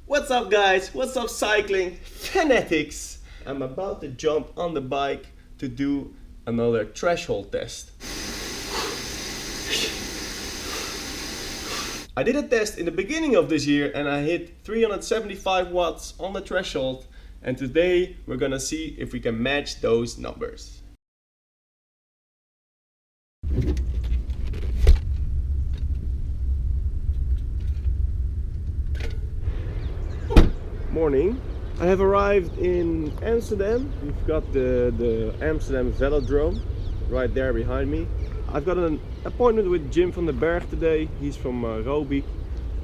What's up guys, what's up cycling fanatics? I'm about to jump on the bike to do another threshold test. I did a test in the beginning of this year and I hit 375 watts on the threshold, and today we're gonna see if we can match those numbers. Morning. I have arrived in Amsterdam. We've got the Amsterdam Velodrome right there behind me. I've got an appointment with Jim van den Berg today. He's from Robic,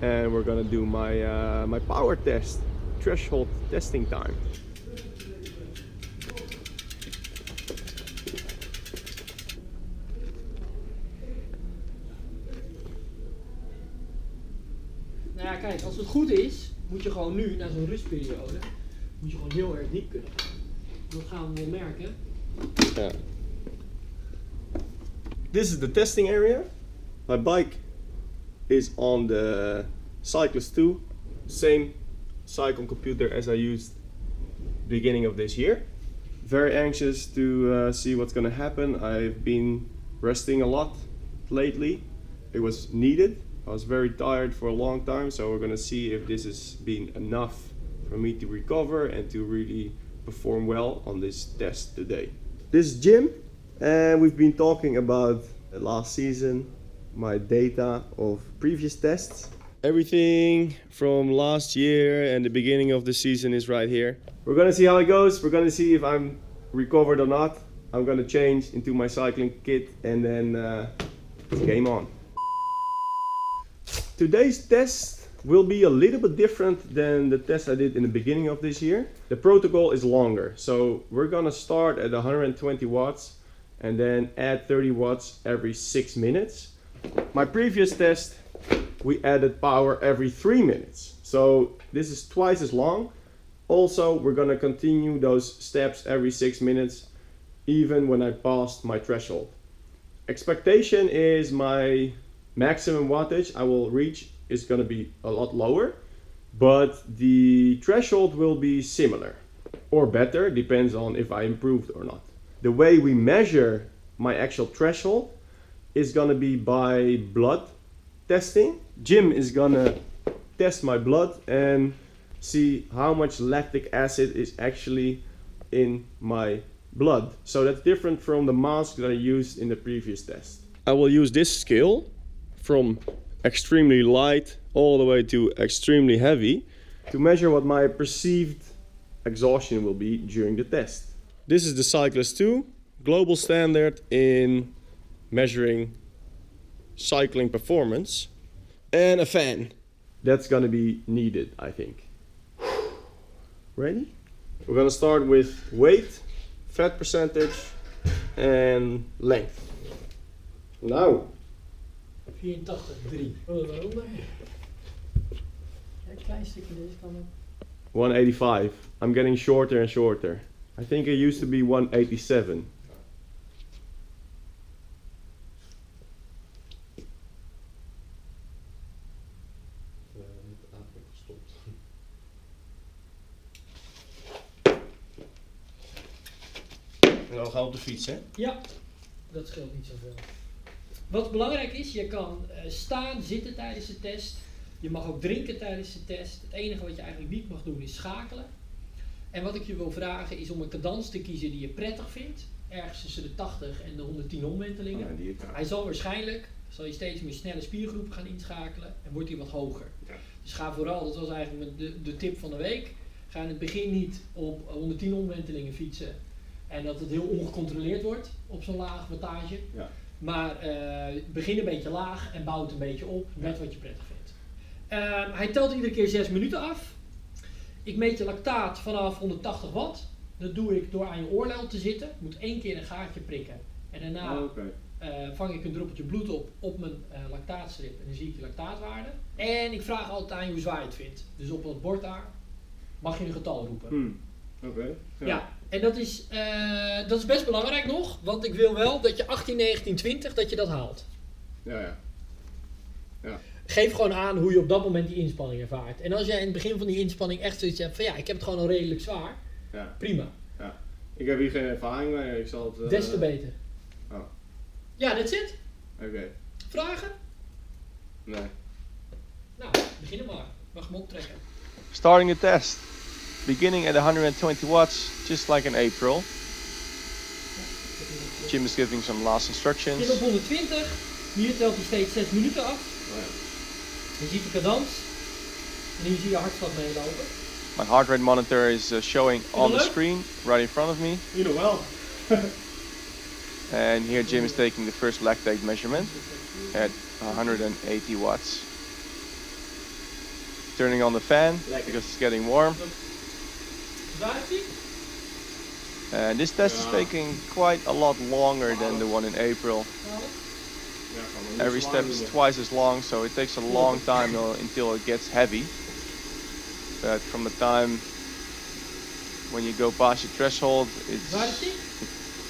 and we're gonna do my power test, threshold testing time. Nou ja, kijk, als het goed is, moet je gewoon nu, na zo'n rustperiode, moet je gewoon heel erg diep kunnen. Dat gaan we wel merken. Yeah. This is the testing area. My bike is on the Cyclist 2, same cycle computer as I used beginning of this year. Very anxious to see what's gonna happen. I've been resting a lot lately. It was needed. I was very tired for a long time, so we're gonna see if this has been enough for me to recover and to really perform well on this test today. This is Jim, and we've been talking about last season, my data of previous tests. Everything from last year and the beginning of the season is right here. We're gonna see how it goes. We're gonna see if I'm recovered or not. I'm gonna change into my cycling kit and then game on. Today's test will be a little bit different than the test I did in the beginning of this year. The protocol is longer, so we're gonna start at 120 watts and then add 30 watts every 6 minutes. My previous test, we added power every 3 minutes, so this is twice as long. Also, we're gonna continue those steps every 6 minutes, even when I passed my threshold. Expectation is my maximum wattage I will reach is going to be a lot lower, but the threshold will be similar or better, depends on if I improved or not. The way we measure my actual threshold is going to be by blood testing. Jim is going to test my blood and see how much lactic acid is actually in my blood. So that's different from the mask that I used in the previous test. I will use this scale from extremely light all the way to extremely heavy to measure what my perceived exhaustion will be during the test. This is the Cyclist 2 global standard in measuring cycling performance, and a fan. That's gonna be needed, I think. Ready? We're gonna start with weight, fat percentage and length. Now. 84,3. Waaronder? Een klein stukje deze kan ook. 185. I'm getting shorter and shorter. I think it used to be 187. En dan gaan we op de fiets, hè? Ja, dat scheelt niet zoveel. Wat belangrijk is, je kan staan, zitten tijdens de test. Je mag ook drinken tijdens de test. Het enige wat je eigenlijk niet mag doen is schakelen. En wat ik je wil vragen is om een cadans te kiezen die je prettig vindt. Ergens tussen de 80 en de 110 omwentelingen. Ja, hij zal waarschijnlijk, zal je steeds meer snelle spiergroepen gaan inschakelen en wordt hij wat hoger. Ja. Dus ga vooral, dat was eigenlijk de tip van de week. Ga in het begin niet op 110 omwentelingen fietsen. En dat het heel ongecontroleerd wordt op zo'n laag wattage. Ja. Maar begin een beetje laag en bouw het een beetje op met wat je prettig vindt. Hij telt iedere keer 6 minuten af. Ik meet je lactaat vanaf 180 watt. Dat doe ik door aan je oorlel te zitten. Ik moet 1 keer een gaatje prikken. En daarna vang ik een druppeltje bloed op mijn lactaatstrip. En dan zie ik je lactaatwaarde. En ik vraag altijd aan je hoe zwaar je het vindt. Dus op dat bord daar mag je een getal roepen. Ja, en dat is best belangrijk nog. Want ik wil wel dat je 18, 19, 20 dat je dat haalt. Ja. geef gewoon aan hoe je op dat moment die inspanning ervaart. En als jij in het begin van die inspanning echt zoiets hebt van ja, ik heb het gewoon al redelijk zwaar. Ja. Prima. Ja. Ik heb hier geen ervaring mee. Ik zal het... Des te beter. Oh. Ja, that's it. Oké. Vragen? Nee. Nou, beginnen maar. Mag hem optrekken. Starting the test. Beginning at 120 watts, just like in April. Jim is giving some last instructions. Je zit op 120. Hier telt hij steeds 6 minuten af. Oh ja. Je ziet de cadans. En hier zie je hartslag meelopen. My heart rate monitor is showing on the leuk? screen right in front of me. You know well. And here Jim is taking the first lactate measurement at 180 watts. Turning on the fan because it's getting warm. Waar is hij? And this test is taking quite a lot longer than the one in April. Every step is twice as long, so it takes a long time until it gets heavy. But from the time when you go past your threshold, it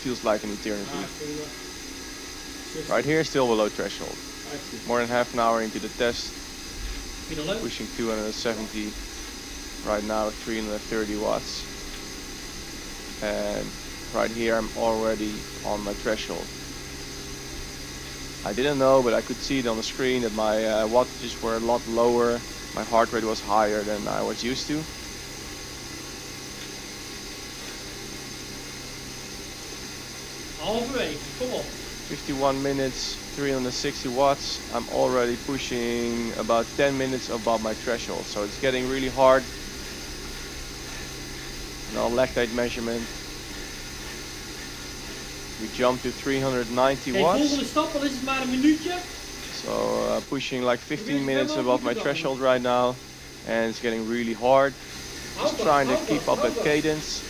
feels like an eternity. Right here, still below threshold. More than half an hour into the test, pushing 270. Right now, 330 watts. And right here, I'm already on my threshold. I didn't know, but I could see it on the screen that my wattages were a lot lower. My heart rate was higher than I was used to. Halverwege, kom op. 51 minutes, 360 watts. I'm already pushing about 10 minutes above my threshold, so it's getting really hard. Now lactate measurement. We jump to 390 watts. Volgende stap, al is het maar een minuutje. So pushing like 15 minutes above my threshold right now, and it's getting really hard. Just trying to keep up that cadence.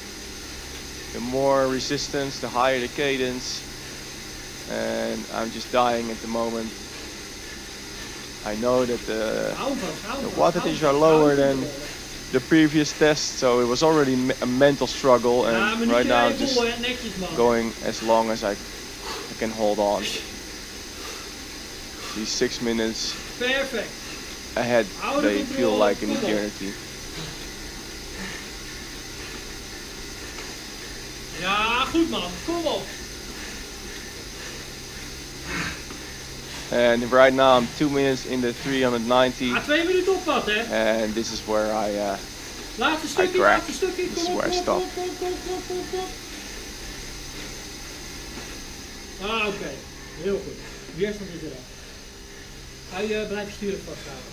The more resistance, the higher the cadence, and I'm just dying at the moment. I know that the wattages are lower than the previous test, so it was already a mental struggle, and right now I'm just going as long as I can hold on. These 6 minutes ahead, they feel like an eternity. Ja, goed man, kom op. And right now I'm 2 minutes in the 390. 2 minuten op wat, hè? And this is where I laatste stukje, crack. laatste stukje. This is where I stop. Kom. Ah, oké. Heel goed. Weerstand is eraf. Ga je blijven sturen vasthouden.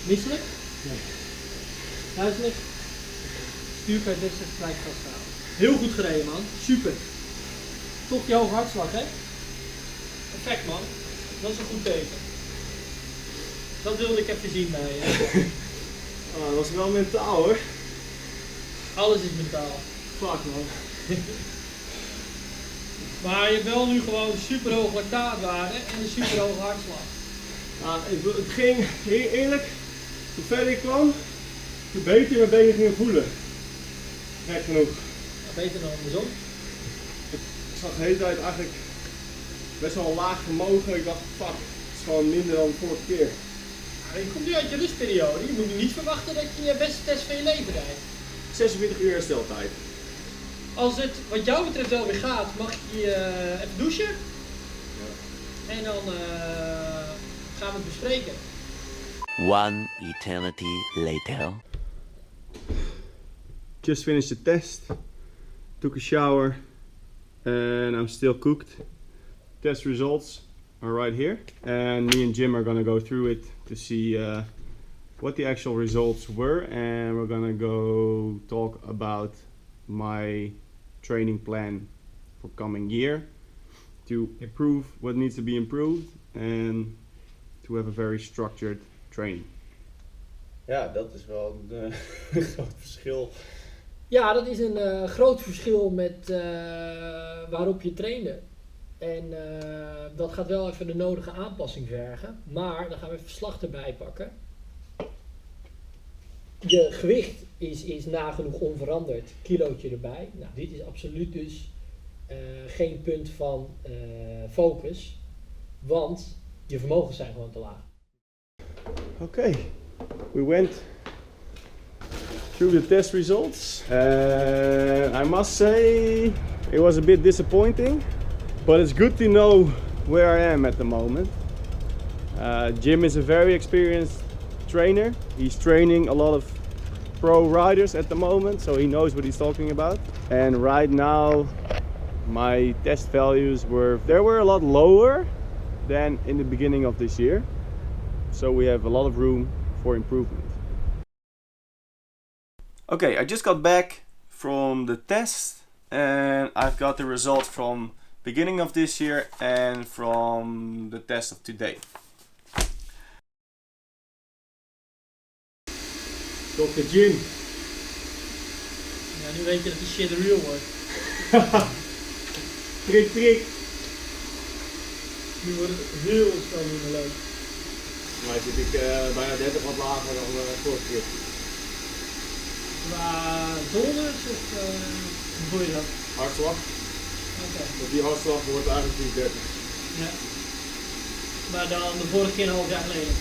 Misselijk? Nee. Duizelig? Stuur kan je best even blijven vasthouden. Heel goed gereden, man. Super. Toch je hoge hartslag, hè? Perfect, man. Dat is een goed teken. Dat wilde ik even zien bij je. Dat was wel mentaal hoor. Alles is mentaal. Fuck man. Maar je hebt wel nu gewoon super hoog lactaatwaarde en een super hoge hartslag. Ja, het ging heel eerlijk, hoe verder ik kwam, hoe beter mijn benen gingen voelen. Gek genoeg. Ja, beter dan andersom. Ik zag de hele tijd eigenlijk best wel een laag vermogen. Ik dacht, fuck, het is gewoon minder dan de vorige keer. Ja, je komt nu uit je rustperiode. Je moet nu niet verwachten dat je je beste test van je leven rijdt. 46 uur hersteltijd. Als het wat jou betreft wel weer gaat, mag je even douchen. Ja. En dan gaan we het bespreken. One eternity later. just finished the test, took a shower, and I'm still cooked. Test results are right here, and me and Jim are gonna go through it to see what the actual results were, and we're gonna go talk about my training plan for coming year to improve what needs to be improved and to have a very structured training. Ja, dat is wel een groot verschil. Ja, dat is een groot verschil met waarop je trainde. En dat gaat wel even de nodige aanpassing vergen. Maar dan gaan we even slag erbij pakken. Je gewicht is nagenoeg onveranderd. Kilootje erbij. Nou, dit is absoluut dus geen punt van focus. Want Je vermogens zijn gewoon te laag. Okay, we went through the test results. I must say it was a bit disappointing, but it's good to know where I am at the moment. Jim is a very experienced trainer. He's training a lot of pro riders at the moment, so he knows what he's talking about. And right now my test values were a lot lower than in the beginning of this year, so we have a lot of room for improvement. Okay, I just got back from the test and I've got the results from beginning of this year and from the test of today. Dr. Jim. Ja, nu weet je dat die shit real wordt. Prik, prik. Nu wordt het heel snel niet meer leuk. Maar zit ik bijna 30 wat lager dan vorige keer. Qua donders of hoe doe je dat? Hartslag. Oké. Want die hartslag wordt eigenlijk niet 30. Ja. Maar dan de vorige keer een half jaar geleden.